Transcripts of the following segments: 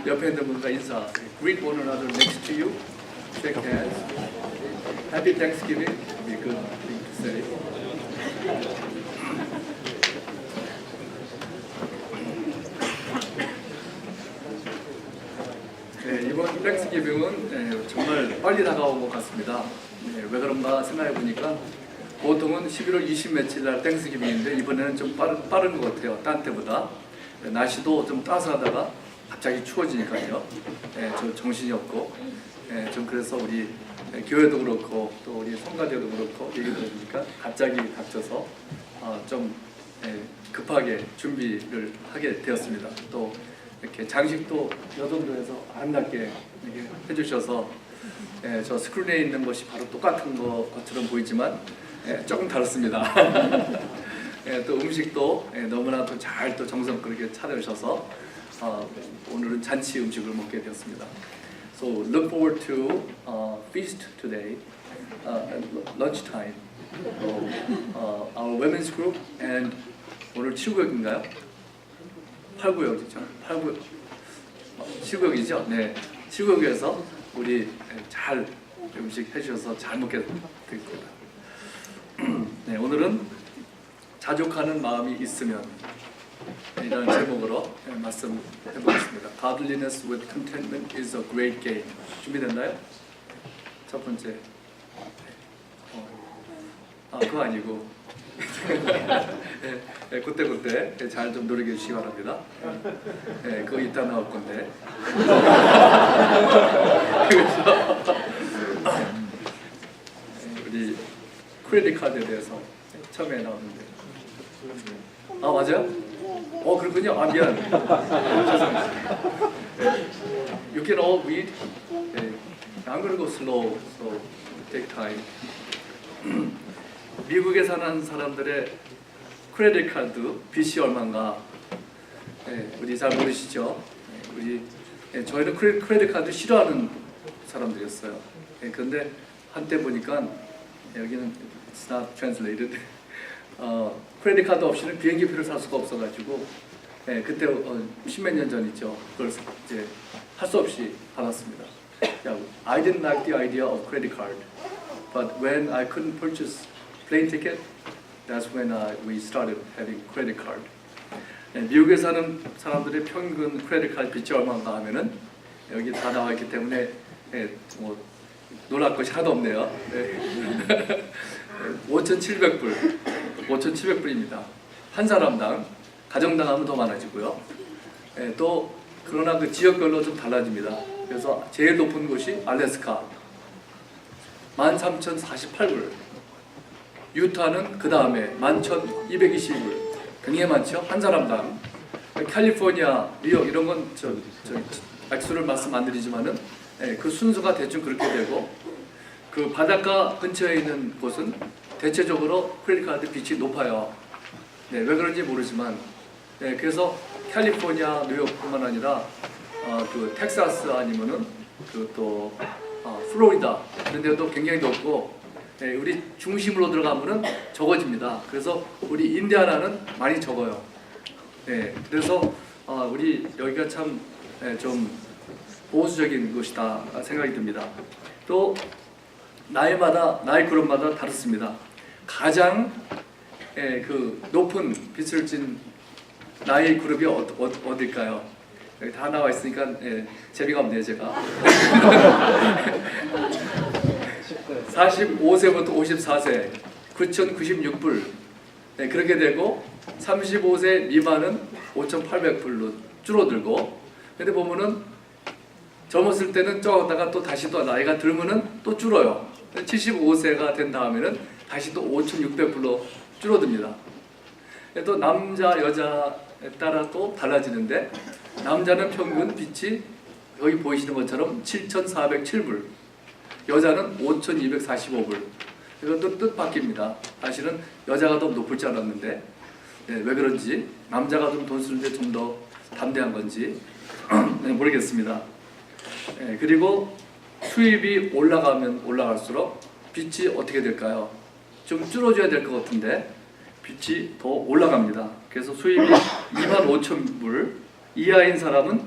옆에 있는 분과 인사. Greet one another next to you. Shake hands. Happy Thanksgiving. Be a good thing to say. 네, 이번 땡스기빙은 정말 빨리 다가온 것 같습니다. 왜 그런가 생각해 보니까 보통은 11월 20 며칠 날 땡스기빙인데 이번에는 좀 빠른 것 같아요. 딴 때보다. 날씨도 좀 따스하다가 갑자기 추워지니까요. 좀 정신이 없고 좀 그래서 우리 교회도 그렇고 또 우리 성가대도 그렇고 얘기 들으니까 갑자기 닥쳐서 좀 급하게 준비를 하게 되었습니다. 또 이렇게 장식도 여정도에서 아름답게 이렇게 해주셔서 저 스크린에 있는 것이 바로 똑같은 것처럼 보이지만 조금 다릅니다. 또 음식도 너무나도 잘 또 정성스럽게 차려주셔서 오늘은 잔치 음식을 먹게 되었습니다. So look forward to feast today at lunchtime. Our women's group and 오늘 7구역인가요? 8구역이죠. 8구역. 7구역이죠? 네. 7구역에서 우리 잘 음식 해주셔서 잘 먹게 되겠습니다. 네, 오늘은 자족하는 마음이 있으면 이라는 제목으로 말씀해 보겠습니다. Godliness with contentment is a great gain. 준비됐나요? 첫 번째. 그거 아니고 그때 잘 좀 노력해 주시기 바랍니다. 그거 이따 나올 건데. 그래서 우리 크레딧 카드에 대해서 처음에 나오는데. 맞아요? 그렇군요. 미안. 죄송합니다. You can all read. I'm going to go slow, so take time. 미국에 사는 사람들의 크레딧 카드 빚이 얼마인가? 우리 잘 모르시죠? 저희는 크레딧 카드 싫어하는 사람들이었어요. 그런데 한때 보니까 여기는 it's not translated. 크레딧 카드 없이는 비행기표를 살 수가 없어가지고 그때 십몇 년 전이죠. 그걸 이제 할 수 없이 받았습니다. I didn't like the idea of credit card, but when I couldn't purchase plane ticket, that's when we started having credit card. 미국에 사는 사람들의 평균 크레딧 카드 빚이 얼마인가 하면은 여기 다 나와 있기 때문에 뭐 놀랄 것이 하나도 없네요. 5,700불, 5,700불입니다. 한 사람당, 가정당 하면 더 많아지고요. 또 그러나 그 지역별로 좀 달라집니다. 그래서 제일 높은 곳이 알래스카, 13,048불. 유타는 그 다음에 11,220불. 굉장히 많죠? 한 사람당. 캘리포니아, 뉴욕 이런 건 액수를 말씀 안 드리지만은 그 순서가 대충 그렇게 되고 그 바닷가 근처에 있는 곳은 대체적으로 크레딧 카드 빚이 높아요. 왜 그런지 모르지만 그래서 캘리포니아, 뉴욕뿐만 아니라 그 텍사스 아니면은 그 또 플로리다 이런 데도 굉장히 높고 우리 중심으로 들어가면은 적어집니다. 그래서 우리 인디아나는 많이 적어요. 그래서 우리 여기가 참 좀 보수적인 곳이다 생각이 듭니다. 또 나이 그룹마다 다릅니다. 가장 그 높은 빚을 진 나이 그룹이 어딜까요? 여기 다 나와 있으니까 재미가 없네요 제가. 45세부터 54세 9,096불 그렇게 되고 35세 미만은 5,800불로 줄어들고 근데 보면은 젊었을 때는 적었다가 또 다시 또 나이가 들면은 또 줄어요. 75세가 된 다음에는 다시 또 5,600불로 줄어듭니다. 또 남자 여자에 따라 또 달라지는데 남자는 평균 빚이 여기 보이시는 것처럼 7,407불, 여자는 5,245불. 이것도 뜻 바뀝니다. 사실은 여자가 더 높을 줄 알았는데 왜 그런지 남자가 좀 돈 쓰는데 좀 더 담대한 건지 모르겠습니다. 그리고 수입이 올라가면 올라갈수록 빚이 어떻게 될까요? 좀 줄어줘야 될 것 같은데 빚이 더 올라갑니다. 그래서 수입이 25,000불 이하인 사람은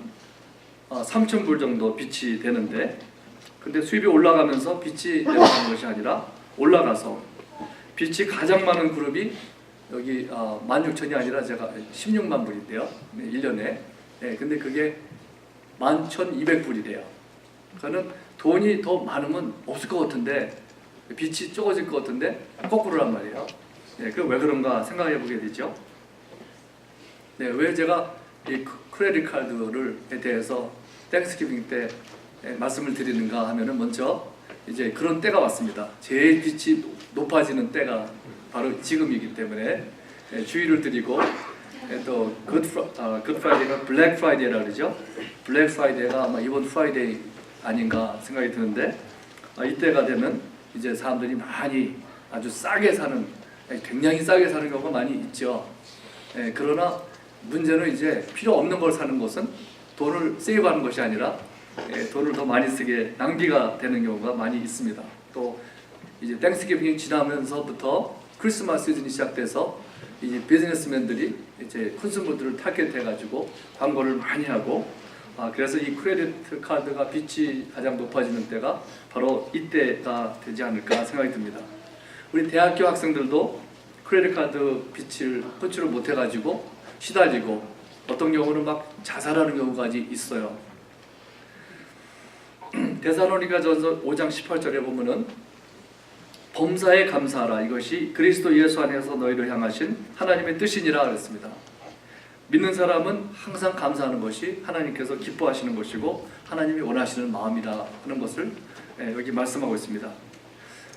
3,000불 정도 빚이 되는데, 근데 수입이 올라가면서 빚이 내려가는 것이 아니라 올라가서 빚이 가장 많은 그룹이 여기 16,000이 아니라 제가 16만 불인데요. 네, 1년에. 네, 근데 그게 11,200불이래요. 그거는 돈이 더 많으면 없을 것 같은데 빚이 적어질 것 같은데 거꾸로란 말이에요. 네, 그 왜 그런가 생각해 보게 되죠. 네, 왜 제가 이 크레딧 카드에 대해서 땡스기빙 때 말씀을 드리는가 하면은 먼저 이제 그런 때가 왔습니다. 제일 빚이 높아지는 때가 바로 지금이기 때문에 주의를 드리고, 또 굿 프라이데이가 블랙 프라이데이라고 그러죠. 블랙 프라이데이가 아마 이번 프라이데이 아닌가 생각이 드는데, 이때가 되면 이제 사람들이 많이 아주 싸게 사는, 굉장히 싸게 사는 경우가 많이 있죠. 그러나 문제는 이제 필요 없는 걸 사는 것은 돈을 세이브하는 것이 아니라 돈을 더 많이 쓰게 낭비가 되는 경우가 많이 있습니다. 또 이제 땡스기빙이 지나면서부터 크리스마스 시즌이 시작돼서 이제 비즈니스맨들이 이제 컨슈머들을 타겟해가지고 광고를 많이 하고, 그래서 이 크레딧 카드가 빚이 가장 높아지는 때가 바로 이때가 되지 않을까 생각이 듭니다. 우리 대학교 학생들도 크레딧 카드 빚을 끊지를 못해가지고 시달리고, 어떤 경우는 막 자살하는 경우까지 있어요. 데살로니가전서 5장 18절에 보면은 범사에 감사하라, 이것이 그리스도 예수 안에서 너희를 향하신 하나님의 뜻이니라 그랬습니다. 믿는 사람은 항상 감사하는 것이 하나님께서 기뻐하시는 것이고 하나님이 원하시는 마음이라 하는 것을 여기 말씀하고 있습니다.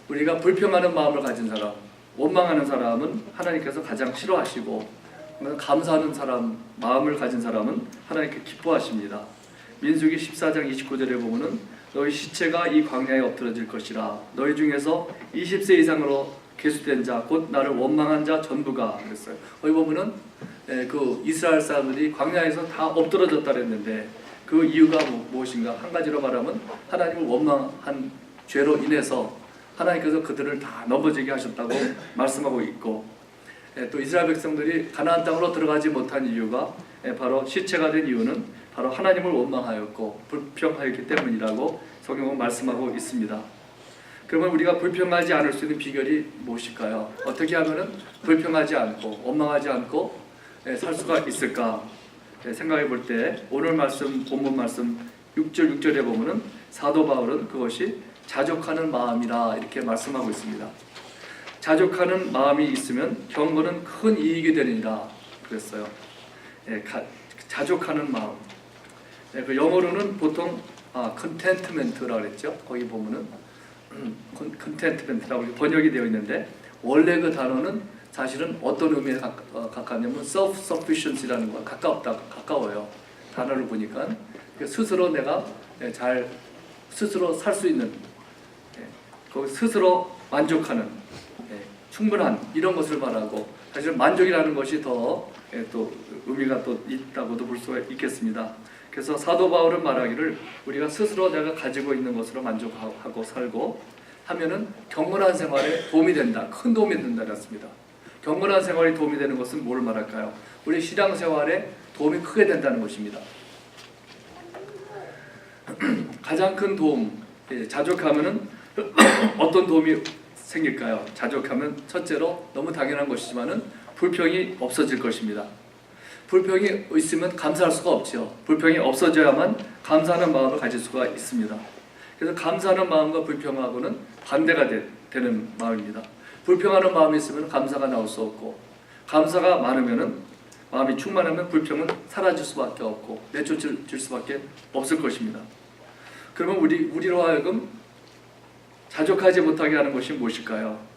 우리가 불평하는 마음을 가진 사람, 원망하는 사람은 하나님께서 가장 싫어하시고, 감사하는 사람, 마음을 가진 사람은 하나님께 기뻐하십니다. 민수기 14장 29절에 보면은 너희 시체가 이 광야에 엎드러질 것이라, 너희 중에서 20세 이상으로 계수된 자 곧 나를 원망한 자 전부가 그랬어요. 거기 보면은 그 이스라엘 사람들이 광야에서 다 엎드러졌다 그랬는데 그 이유가 무엇인가? 한 가지로 말하면 하나님을 원망한 죄로 인해서 하나님께서 그들을 다 넘어지게 하셨다고 말씀하고 있고, 또 이스라엘 백성들이 가나안 땅으로 들어가지 못한 이유가 바로 시체가 된 이유는 바로 하나님을 원망하였고 불평하였기 때문이라고 성경은 말씀하고 있습니다. 그러면 우리가 불평하지 않을 수 있는 비결이 무엇일까요? 어떻게 하면은 불평하지 않고 원망하지 않고 살 수가 있을까 생각해 볼 때, 오늘 말씀 본문 말씀 6절에 보면은 사도 바울은 그것이 자족하는 마음이라 이렇게 말씀하고 있습니다. 자족하는 마음이 있으면 경건은 큰 이익이 되리라 그랬어요. 자족하는 마음. 그 영어로는 보통 contentment라고 그랬죠. 거기 보면은 contentment라고 번역이 되어 있는데, 원래 그 단어는 사실은 어떤 의미에 가깝냐면 self-sufficiency라는 거와 가까워요. 단어를 보니까 스스로 내가 잘 스스로 살 수 있는, 스스로 만족하는, 충분한 이런 것을 말하고, 사실 만족이라는 것이 더 또 의미가 또 있다고도 볼 수가 있겠습니다. 그래서 사도 바울은 말하기를 우리가 스스로 내가 가지고 있는 것으로 만족하고 살고 하면은 경건한 생활에 도움이 된다, 큰 도움이 된다 그랬습니다. 경건한 생활이 도움이 되는 것은 뭘 말할까요? 우리 신앙 생활에 도움이 크게 된다는 것입니다. 가장 큰 도움, 자족하면은 어떤 도움이 생길까요? 자족하면 첫째로 너무 당연한 것이지만은 불평이 없어질 것입니다. 불평이 있으면 감사할 수가 없죠. 불평이 없어져야만 감사하는 마음을 가질 수가 있습니다. 그래서 감사하는 마음과 불평하고는 반대가 되는 마음입니다. 불평하는 마음이 있으면 감사가 나올 수 없고, 감사가 많으면은 마음이 충만하면 불평은 사라질 수밖에 없고 내쫓을 수밖에 없을 것입니다. 그러면 우리로 하여금 자족하지 못하게 하는 것이 무엇일까요?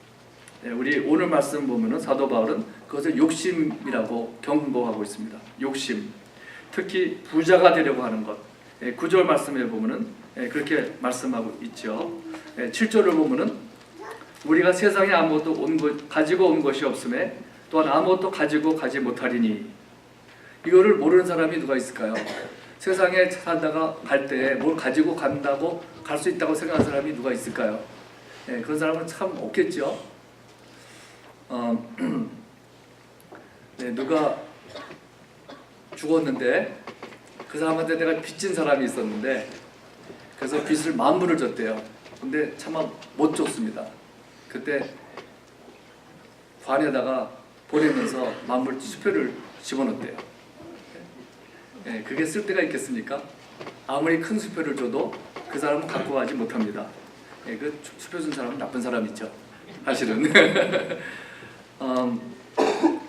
우리 오늘 말씀 보면은 사도 바울은 그것을 욕심이라고 경고하고 있습니다. 욕심, 특히 부자가 되려고 하는 것. 9절 말씀에 보면은 그렇게 말씀하고 있죠. 7절을 보면은 우리가 세상에 아무것도 가지고 온 것이 없음에 또한 아무것도 가지고 가지 못하리니, 이거를 모르는 사람이 누가 있을까요? 세상에 살다가 갈 때 뭘 가지고 간다고 갈 수 있다고 생각하는 사람이 누가 있을까요? 그런 사람은 참 없겠죠. 누가 죽었는데 그 사람한테 내가 빚진 사람이 있었는데 그래서 빚을 10,000불을 줬대요. 근데 차마 못 줬습니다. 그때 관에다가 보내면서 10,000불 수표를 집어넣었대요. 예, 그게 쓸 데가 있겠습니까? 아무리 큰 수표를 줘도 그 사람은 갖고 가지 못합니다. 예, 그 수표 준 사람은 나쁜 사람이죠. 사실은.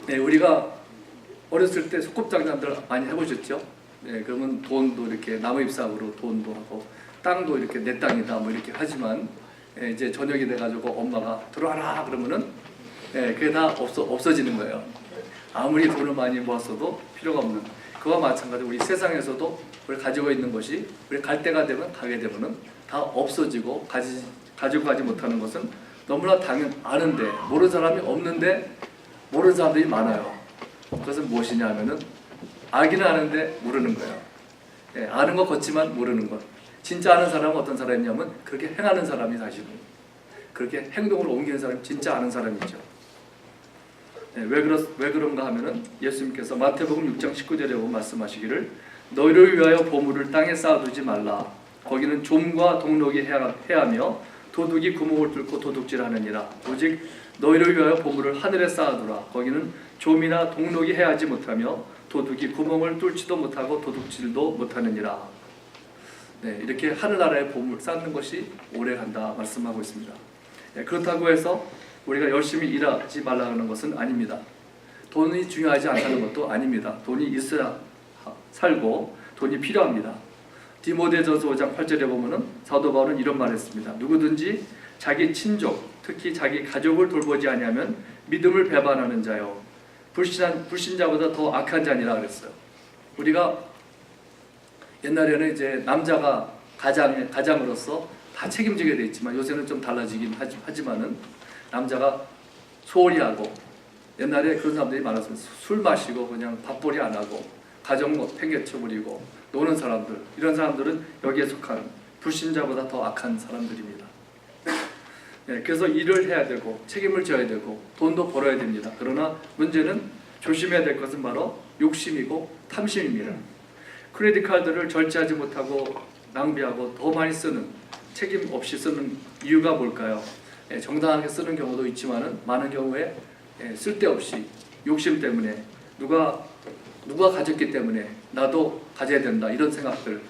네, 우리가 어렸을 때 소꿉장난들 많이 해보셨죠? 네, 그러면 돈도 이렇게 나무잎사구로 돈도 하고 땅도 이렇게 내 땅이다 뭐 이렇게 하지만 이제 저녁이 돼가지고 엄마가 들어와라 그러면은 그게 다 없어지는 거예요. 아무리 돈을 많이 모았어도 필요가 없는. 그와 마찬가지로 우리 세상에서도 우리 가지고 있는 것이 우리 갈 때가 되면 가게 되면은 다 없어지고 가지고 가지 못하는 것은 너무나 아는데 모르는 사람이 없는데 모르는 사람들이 많아요. 그것은 무엇이냐 하면은 알기는 아는데 모르는 거예요. 아는 것 같지만 모르는 것. 진짜 아는 사람은 어떤 사람이냐면 그렇게 행하는 사람이 사실은 그렇게 행동으로 옮기는 사람이 진짜 아는 사람이죠. 왜 그런가 하면은 예수님께서 마태복음 6장 19절에 보면 말씀하시기를 너희를 위하여 보물을 땅에 쌓아두지 말라. 거기는 좀과 동록이 해하며 도둑이 구멍을 뚫고 도둑질하느니라. 오직 너희를 위하여 보물을 하늘에 쌓아두라. 거기는 좀이나 동록이 해하지 못하며 도둑이 구멍을 뚫지도 못하고 도둑질도 못하느니라. 네, 이렇게 하늘나라의 보물 쌓는 것이 오래간다 말씀하고 있습니다. 그렇다고 해서 우리가 열심히 일하지 말라는 것은 아닙니다. 돈이 중요하지 않다는 것도 아닙니다. 돈이 있어야 살고 돈이 필요합니다. 디모데전서 5장 8절에 보면은 사도 바울은 이런 말했습니다. 누구든지 자기 친족, 특히 자기 가족을 돌보지 아니하면 믿음을 배반하는 자요 불신자보다 더 악한 자니라 그랬어요. 우리가 옛날에는 이제 남자가 가장으로서 다 책임지게 돼 있지만 요새는 좀 달라지긴 하지만은 남자가 소홀히 하고 옛날에 그런 사람들이 많았습니다. 술 마시고 그냥 밥벌이 안 하고 가정 팽개쳐 부리고 노는 사람들, 이런 사람들은 여기에 속한 불신자보다 더 악한 사람들입니다. 네, 그래서 일을 해야 되고 책임을 져야 되고 돈도 벌어야 됩니다. 그러나 문제는 조심해야 될 것은 바로 욕심이고 탐심입니다. 크레딧 카드를 절제하지 못하고 낭비하고 더 많이 쓰는, 책임 없이 쓰는 이유가 뭘까요? 정당하게 쓰는 경우도 있지만은 많은 경우에 쓸데없이 욕심 때문에 누가 가졌기 때문에 나도 가져야 된다 이런 생각들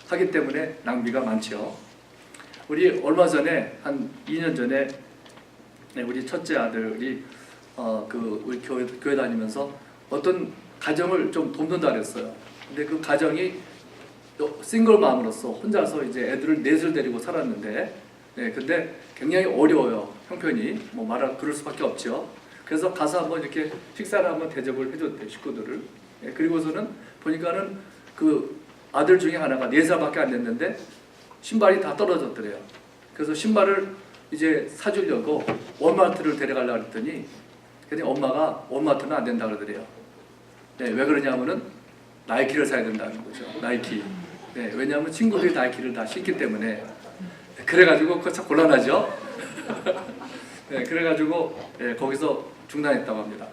하기 때문에 낭비가 많죠. 우리 얼마 전에 한 2년 전에 우리 첫째 아들이 우리 교회 다니면서 어떤 가정을 좀 돕는다 그랬어요. 근데 그 가정이 싱글맘으로서 혼자서 이제 애들을 넷을 데리고 살았는데, 근데 굉장히 어려워요. 형편이 그럴 수밖에 없죠. 그래서 가서 한번 이렇게 식사를 한번 대접을 해줬대, 식구들을. 그리고서는 보니까는 그 아들 중에 하나가 4살밖에 안 됐는데 신발이 다 떨어졌더래요. 그래서 신발을 이제 사주려고 월마트를 데려가려고 했더니 엄마가 월마트는 안 된다 그러더래요. 왜 그러냐면은 나이키를 사야 된다는 거죠. 나이키. 왜냐하면 친구들이 나이키를 다 신기 때문에. 그래가지고 그거 참 곤란하죠. 그래가지고 거기서 중단했다고 합니다.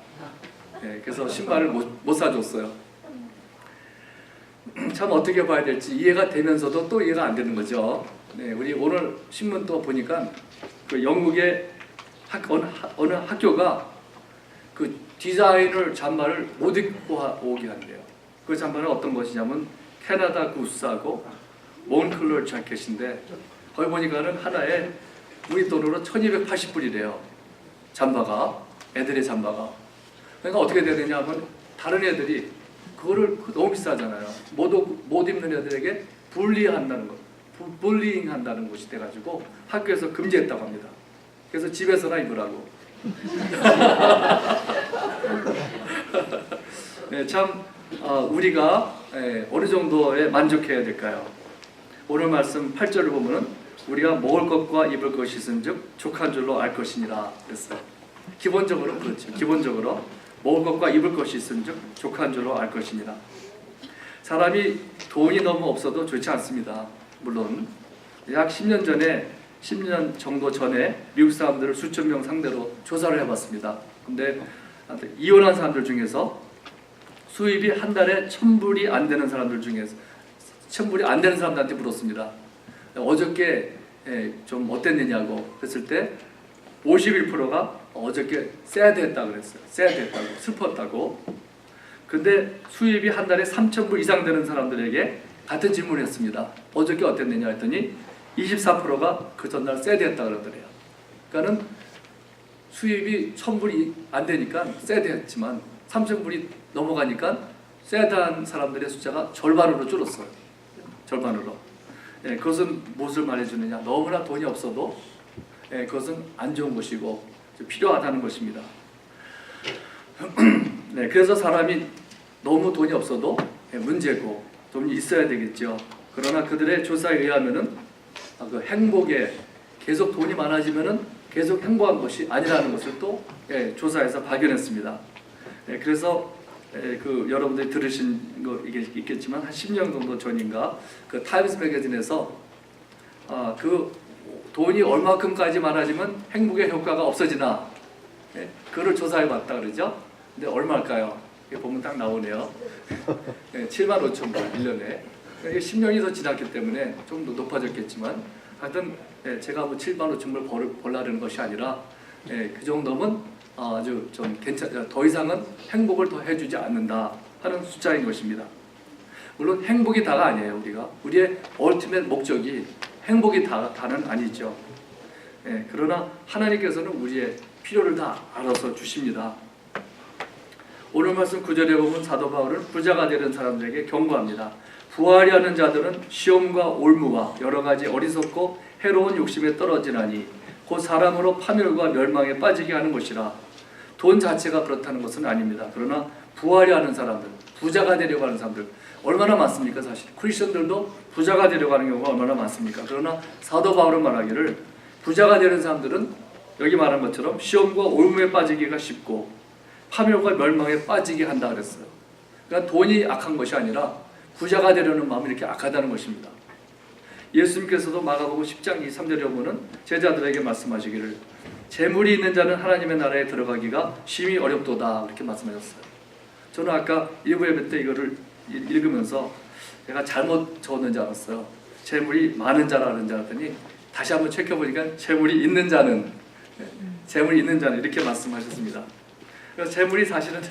그래서 신발을 못 사줬어요. 참 어떻게 봐야 될지 이해가 되면서도 또 이해가 안 되는 거죠. 우리 오늘 신문 또 보니까 그 영국의 어느 학교가 그 디자이너 잠바를 못 입고 오게 한대요. 그 잠바는 어떤 것이냐면 캐나다 구스하고 몬클러 자켓인데 거기 보니까는 하나에 우리 돈으로 1280불이래요. 잠바가, 애들의 잠바가. 그러니까 어떻게 되느냐 하면 다른 애들이 그거를 너무 비싸잖아요. 못 입는 애들에게 불리한다는 것, 불리잉 한다는 것이 돼가지고 학교에서 금지했다고 합니다. 그래서 집에서나 입으라고. 참 우리가 어느 정도에 만족해야 될까요? 오늘 말씀 8절을 보면은 우리가 먹을 것과 입을 것이 있은즉 족한 줄로 알 것이니라 그랬어요. 기본적으로 그렇죠. 기본적으로 먹을 것과 입을 것이 있은즉 족한 줄로 알 것이니라. 사람이 돈이 너무 없어도 좋지 않습니다. 물론 약 10년 정도 전에 미국 사람들을 수천 명 상대로 조사를 해봤습니다. 근데 이혼한 사람들 중에서 수입이 한 달에 1,000불이 안 되는 사람들 중에서 천불이 안 되는 사람들한테 물었습니다. 어저께 좀 어땠느냐고 그랬을 때 51%가 어저께 새드 했다고 그랬어요. 새드 했다고, 슬펐다고. 근데 수입이 한 달에 3,000불 이상 되는 사람들에게 같은 질문을 했습니다. 어저께 어땠느냐 했더니 24%가 그 전날 새드 했다고 그러더래요. 그러니까는 수입이 1,000불이 안 되니까 새드 했지만 3,000불이 넘어가니까 새드한 사람들의 숫자가 절반으로 줄었어요. 절반으로. 그것은 무엇을 말해주느냐? 너무나 돈이 없어도 그것은 안 좋은 것이고 필요하다는 것입니다. 그래서 사람이 너무 돈이 없어도 문제고 돈이 있어야 되겠죠. 그러나 그들의 조사에 의하면은 그 행복에 계속 돈이 많아지면은 계속 행복한 것이 아니라는 것을 또 조사에서 발견했습니다. 그래서 그 여러분들이 들으신 거 이게 있겠지만 한 10년 정도 전인가 그 타임스 매거진에서 그 돈이 얼마큼까지 많아지면 행복의 효과가 없어지나 그걸 조사해봤다 그러죠. 근데 얼마일까요? 이게 보면 딱 나오네요. 75,000불 1년에. 이게 10년이 더 지났기 때문에 좀 더 높아졌겠지만 하여튼 제가 뭐 75,000불 벌라는 것이 아니라 그 정도면 아주 좀 더 이상은 행복을 더 해주지 않는다 하는 숫자인 것입니다. 물론 행복이 다가 아니에요. 우리의 얼티밋 목적이 행복이 다는 아니죠. 그러나 하나님께서는 우리의 필요를 다 알아서 주십니다. 오늘 말씀 9절에 보면 사도 바울은 부자가 되는 사람들에게 경고합니다. 부하려 하는 자들은 시험과 올무와 여러 가지 어리석고 해로운 욕심에 떨어지나니 곧 사람으로 파멸과 멸망에 빠지게 하는 것이라. 돈 자체가 그렇다는 것은 아닙니다. 그러나 부하려 하는 사람들, 부자가 되려고 하는 사람들 얼마나 많습니까? 사실 크리스천들도 부자가 되려고 하는 경우가 얼마나 많습니까? 그러나 사도 바울은 말하기를 부자가 되는 사람들은 여기 말한 것처럼 시험과 올무에 빠지기가 쉽고 파멸과 멸망에 빠지게 한다 그랬어요. 그러니까 돈이 악한 것이 아니라 부자가 되려는 마음이 이렇게 악하다는 것입니다. 예수님께서도 마가복음 10장 23절에 보면은 제자들에게 말씀하시기를 재물이 있는 자는 하나님의 나라에 들어가기가 심히 어렵도다 이렇게 말씀하셨어요. 저는 아까 일부 예배 때 이거를 읽으면서 제가 잘못 적었는 줄 알았어요. 재물이 많은 자라는 줄 알았더니 다시 한번 체크해보니까 재물이 있는 자는 이렇게 말씀하셨습니다. 그래서 재물이 사실은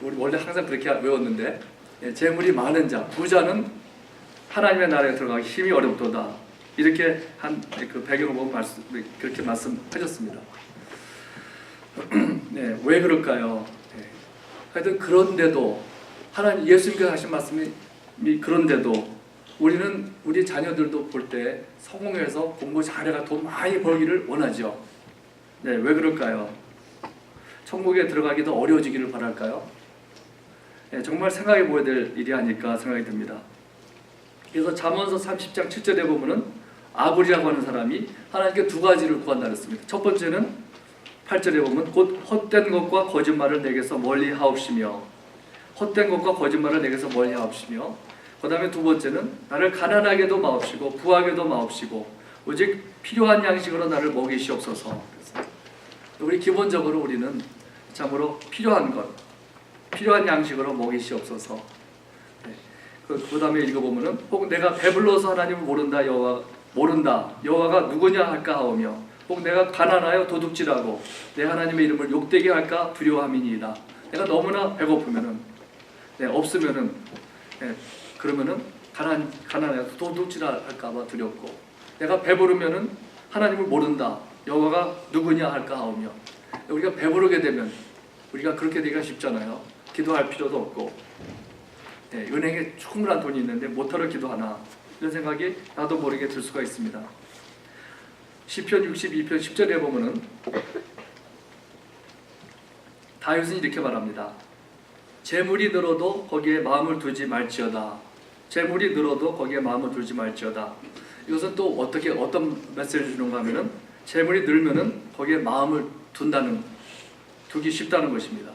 우리 원래 항상 그렇게 외웠는데 재물이 많은 자, 부자는 하나님의 나라에 들어가기 힘이 어렵도다. 이렇게 한 그 배경을 보고 그렇게 말씀하셨습니다. 왜 그럴까요? 하여튼 그런데도 하나님 예수님께서 하신 말씀이 그런데도 우리는 우리 자녀들도 볼 때 성공해서 공부 잘해가 돈 많이 벌기를 원하죠. 왜 그럴까요? 천국에 들어가기도 어려워지기를 바랄까요? 정말 생각해 보아야 될 일이 아닐까 생각이 듭니다. 그래서 잠언서 30장 7절에 보면은 아굴이라고 하는 사람이 하나님께 두 가지를 구한다 그랬습니다. 첫 번째는 8절에 보면 곧 헛된 것과 거짓말을 내게서 멀리 하옵시며 헛된 것과 거짓말을 내게서 멀리 하옵시며 그 다음에 두 번째는 나를 가난하게도 마옵시고 부하게도 마옵시고 오직 필요한 양식으로 나를 먹이시옵소서. 우리 기본적으로 우리는 참으로 필요한 양식으로 먹이시옵소서. 그 다음에 읽어보면은 혹 내가 배불러서 하나님을 모른다 여호와가 누구냐 할까 하오며 혹 내가 가난하여 도둑질하고 내 하나님의 이름을 욕되게 할까 두려워함이니이다. 내가 너무나 배고프면은 없으면은 그러면은 가난해서 도둑질할까봐 두렵고 내가 배부르면은 하나님을 모른다 여호와가 누구냐 할까 하오며 우리가 배부르게 되면 우리가 그렇게 되기가 쉽잖아요. 기도할 필요도 없고 은행에 충분한 돈이 있는데 못하러 기도하나 이런 생각이 나도 모르게 들 수가 있습니다. 시편 62편 10절에 보면은 다윗은 이렇게 말합니다. 재물이 늘어도 거기에 마음을 두지 말지어다. 재물이 늘어도 거기에 마음을 두지 말지어다. 이것은 또 어떤 메시지를 주는가 하면은 재물이 늘면은 거기에 마음을 두기 쉽다는 것입니다.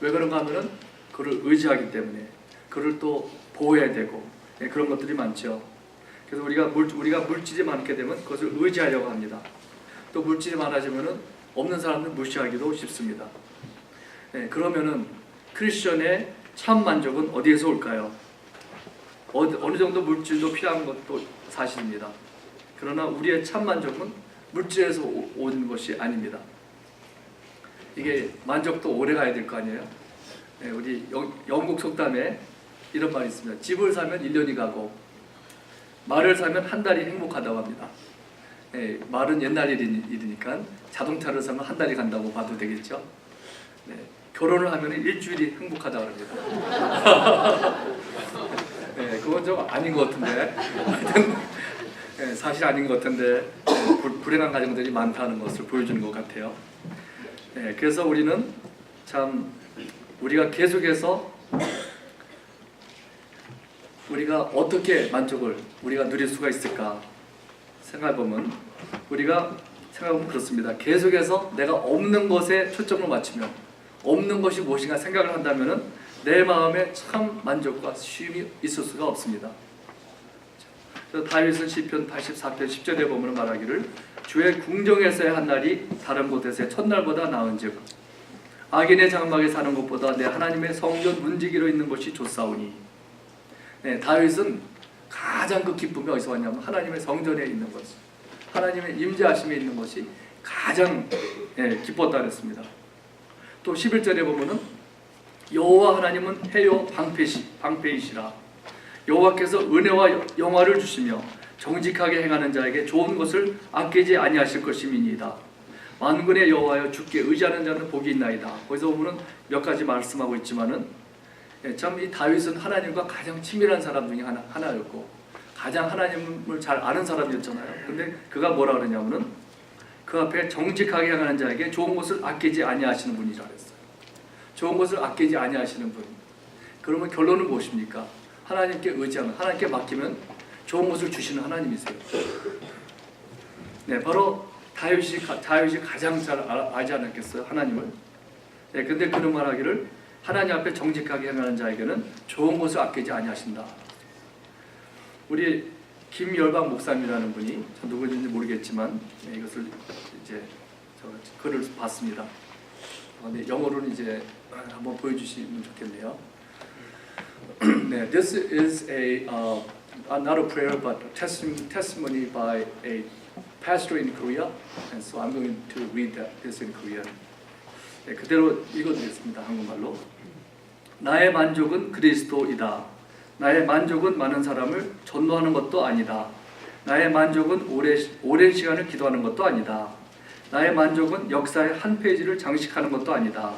왜 그런가 하면은 그를 의지하기 때문에 그를 또 보호해야 되고 그런 것들이 많죠. 그래서 우리가 물질이 많게 되면 그것을 의지하려고 합니다. 또 물질이 많아지면은 없는 사람들 무시하기도 쉽습니다. 그러면은 크리스천의 참 만족은 어디에서 올까요? 어느 정도 물질도 필요한 것도 사실입니다. 그러나 우리의 참 만족은 물질에서 오는 것이 아닙니다. 이게 만족도 오래 가야 될 거 아니에요? 네, 우리 영국 속담에 이런 말이 있습니다. 집을 사면 1년이 가고 말을 사면 한 달이 행복하다고 합니다. 네, 말은 옛날 일이니까 자동차를 사면 한 달이 간다고 봐도 되겠죠. 네, 결혼을 하면 일주일이 행복하다고 합니다. 네, 그건 좀 아닌 것 같은데 하여튼 네, 사실 아닌 것 같은데 불행한 가정들이 많다는 것을 보여주는 것 같아요. 네, 그래서 우리는 참 우리가 계속해서 우리가 어떻게 만족을 우리가 누릴 수가 있을까 생각해보면 우리가 생각하면 그렇습니다. 계속해서 내가 없는 것에 초점을 맞추면 없는 것이 무엇인가 생각을 한다면 내 마음에 참 만족과 쉼이 있을 수가 없습니다. 다윗은 시편 84편 10절에 보면 말하기를 주의 궁정에서의 한 날이 다른 곳에서의 첫날보다 나은즉 악인의 장막에 사는 것보다 내 하나님의 성전 문지기로 있는 것이 좋사오니. 네, 다윗은 가장 그 기쁨이 어디서 왔냐면 하나님의 성전에 있는 것, 하나님의 임재하심에 있는 것이 가장 기뻤다 그랬습니다. 또 11절에 보면은 여호와 하나님은 해요 방패이시라. 여호와께서 은혜와 영화를 주시며 정직하게 행하는 자에게 좋은 것을 아끼지 아니하실 것임이니이다. 만군의 여호와여 주께 의지하는 자는 복이 있나이다. 거기서 보면은 몇 가지 말씀하고 있지만은 참 이 다윗은 하나님과 가장 친밀한 사람 중에 하나였고 가장 하나님을 잘 아는 사람이었잖아요. 근데 그가 뭐라 그러냐면은 그 앞에 정직하게 행하는 자에게 좋은 것을 아끼지 아니하시는 분이라 그랬어요. 좋은 것을 아끼지 아니하시는 분. 그러면 결론은 무엇입니까? 하나님께 의지하면, 하나님께 맡기면 좋은 것을 주시는 하나님이세요. 네, 바로 다윗이 가장 잘 알지 않았겠어요, 하나님을. 네, 근데 그런 말하기를 하나님 앞에 정직하게 행하는 자에게는 좋은 것을 아끼지 아니하신다. 우리 김열방 목사님이라는 분이 누구인지 모르겠지만 네, 이것을 이제 글을 봤습니다. 네, 영어로는 이제 한번 보여주시면 좋겠네요. 네, this is not a prayer but a testimony by a pastor in Korea, and so I'm going to read this in Korean. 네, 그대로 읽어드리겠습니다. 한국말로. 나의 만족은 그리스도이다. 나의 만족은 많은 사람을 전도하는 것도 아니다. 나의 만족은 오랜 시간을 기도하는 것도 아니다. 나의 만족은 역사의 한 페이지를 장식하는 것도 아니다.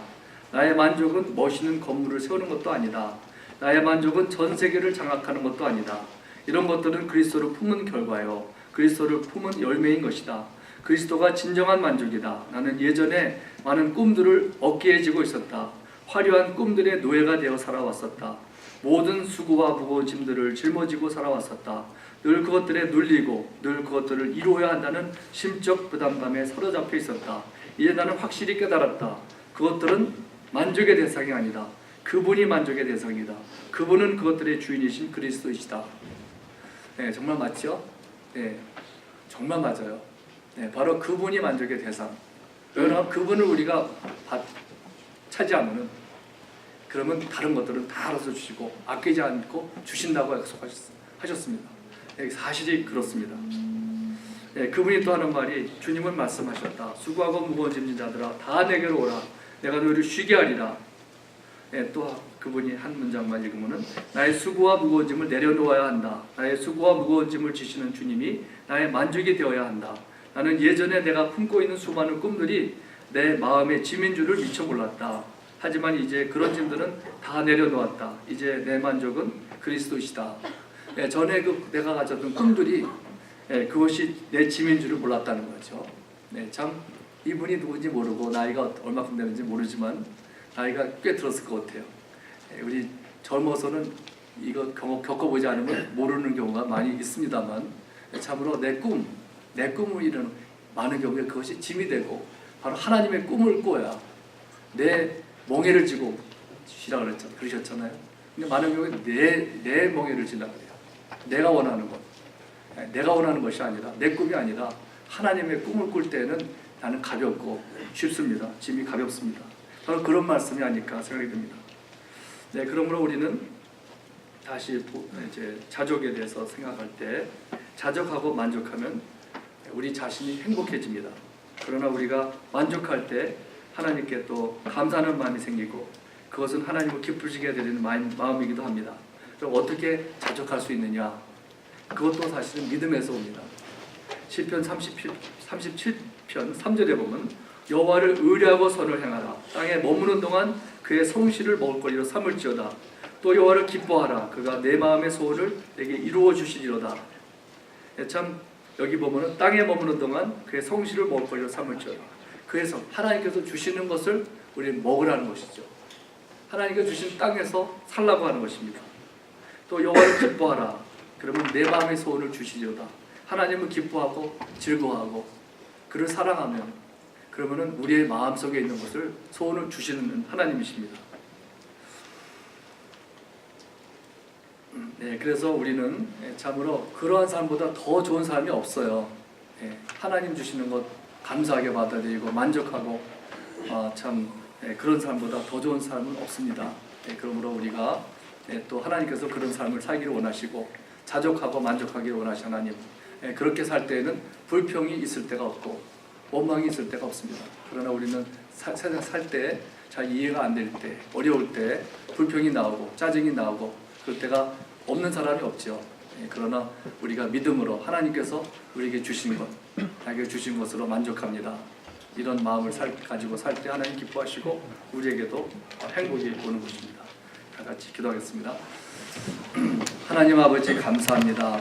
나의 만족은 멋있는 건물을 세우는 것도 아니다. 나의 만족은 전 세계를 장악하는 것도 아니다. 이런 것들은 그리스도를 품은 결과요, 그리스도를 품은 열매인 것이다. 그리스도가 진정한 만족이다. 나는 예전에 많은 꿈들을 어깨에 지고 있었다. 화려한 꿈들의 노예가 되어 살아왔었다. 모든 수고와 무거운 짐들을 짊어지고 살아왔었다. 늘 그것들에 눌리고 늘 그것들을 이루어야 한다는 심적 부담감에 사로잡혀 있었다. 이제 나는 확실히 깨달았다. 그것들은 만족의 대상이 아니다. 그분이 만족의 대상이다. 그분은 그것들의 주인이신 그리스도이시다. 네, 정말 맞죠? 네, 정말 맞아요. 네, 바로 그분이 만족의 대상. 왜냐하면 그분을 우리가 차지하면은 그러면 다른 것들은 다 알아서 주시고 아끼지 않고 주신다고 약속하셨습니다. 네, 사실이 그렇습니다. 네, 그분이 또 하는 말이 주님은 말씀하셨다. 수고하고 무거운 짐진 자들아 다 내게로 오라. 내가 너희를 쉬게 하리라. 네, 또 그분이 한 문장만 읽으면은 나의 수고와 무거운 짐을 내려놓아야 한다. 나의 수고와 무거운 짐을 지시는 주님이 나의 만족이 되어야 한다. 나는 예전에 내가 품고 있는 수많은 꿈들이 내 마음의 짐인 줄을 미처 몰랐다. 하지만 이제 그런 짐들은 다 내려놓았다. 이제 내 만족은 그리스도이시다. 네, 전에 내가 가졌던 꿈들이 그것이 내 짐인 줄을 몰랐다는 거죠. 네, 참 이분이 누군지 모르고 나이가 얼마큼 되는지 모르지만 나이가 꽤 들었을 것 같아요. 우리 젊어서는 이거 겪어보지 않으면 모르는 경우가 많이 있습니다만 참으로 내 꿈을 이루는 많은 경우에 그것이 짐이 되고 바로 하나님의 꿈을 꿔야 내 멍에를 지고 쉬라 그러셨잖아요. 근데 많은 경우에 내 멍에를 지라 그래요. 내가 원하는 것, 내가 원하는 것이 아니라 내 꿈이 아니라 하나님의 꿈을 꿀 때는 나는 가볍고 쉽습니다. 짐이 가볍습니다. 바로 그런 말씀이 아닐까 생각이 듭니다. 네, 그러므로 우리는 다시 이제 자족에 대해서 생각할 때 자족하고 만족하면 우리 자신이 행복해집니다. 그러나 우리가 만족할 때 하나님께 또 감사하는 마음이 생기고 그것은 하나님을 기쁘시게 되는 마음이기도 합니다. 그럼 어떻게 자족할 수 있느냐? 그것도 사실은 믿음에서 옵니다. 시편 37편 3절에 보면 여호와를 의뢰하고 선을 행하라. 땅에 머무는 동안 그의 성실을 먹을거리로 삼을지어다. 또 여호와를 기뻐하라. 그가 내 마음의 소원을 내게 이루어 주시리로다. 참 여기 보면은 땅에 머무는 동안 그의 성실을 먹을거리로 삼을지어다. 그래서 하나님께서 주시는 것을 우리는 먹으라는 것이죠. 하나님께서 주신 땅에서 살라고 하는 것입니다. 또 여호와를 기뻐하라. 그러면 내 마음의 소원을 주시리로다. 하나님을 기뻐하고 즐거워하고 그를 사랑하면 그러면은 우리의 마음속에 있는 것을 소원을 주시는 하나님이십니다. 네, 그래서 우리는 참으로 그러한 삶보다 더 좋은 삶이 없어요. 하나님 주시는 것 감사하게 받아들이고 만족하고 그런 삶보다 더 좋은 삶은 없습니다. 그러므로 우리가 또 하나님께서 그런 삶을 살기를 원하시고 자족하고 만족하기를 원하시는 하나님, 그렇게 살 때에는 불평이 있을 때가 없고 원망이 있을 때가 없습니다. 그러나 우리는 세상 살 때 잘 이해가 안 될 때, 어려울 때 불평이 나오고 짜증이 나오고 그럴 때가 없는 사람이 없죠. 그러나 우리가 믿음으로 하나님께서 우리에게 주신 것, 나에게 주신 것으로 만족합니다. 이런 마음을 가지고 살 때 하나님 기뻐하시고 우리에게도 행복이 오는 것입니다. 다 같이 기도하겠습니다. 하나님 아버지 감사합니다.